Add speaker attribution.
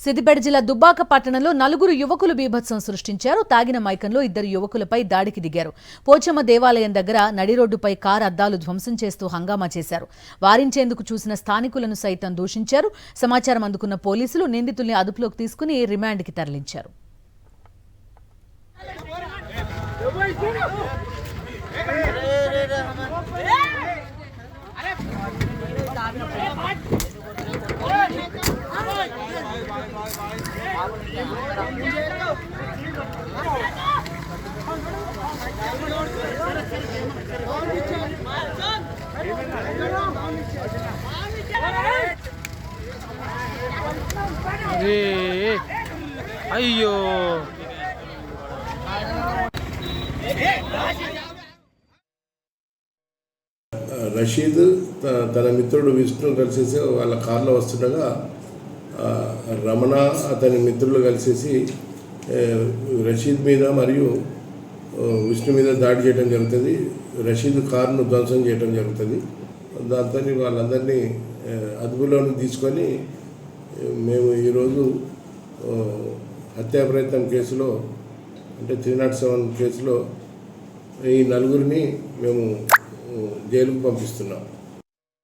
Speaker 1: సిద్దిపేట జిల్లా దుబ్బాక పట్టణంలో నలుగురు యువకులు బీభత్సం సృష్టించారు. తాగిన మైకంలో ఇద్దరు యువకులపై దాడికి దిగారు. పోచమ్మ దేవాలయం దగ్గర నడి రోడ్డుపై కారు అద్దాలు ధ్వంసం చేస్తూ హంగామా చేశారు. వారించేందుకు చూసిన స్థానికులను సైతం దూషించారు. సమాచారం అందుకున్న పోలీసులు నిందితుల్ని అదుపులోకి తీసుకుని రిమాండ్కి తరలించారు.
Speaker 2: అయ్యో
Speaker 3: రషీద్ తన మిత్రుడు విష్ణు కలిసేసి వాళ్ళ కార్లో వస్తుండగా రమణ అతని మిత్రులు కలిసేసి రషీద్ మీద మరియు విష్ణు మీద దాడి చేయడం జరుగుతుంది. రషీద్ కారును ధ్వంసం చేయడం జరుగుతుంది. దాంతో వాళ్ళందరినీ అదుపులోకి తీసుకొని మేము ఈరోజు హత్యా ప్రయత్నం కేసులో అంటే 307 కేసులో ఈ నలుగురిని మేము జైలుకు పంపిస్తున్నాం.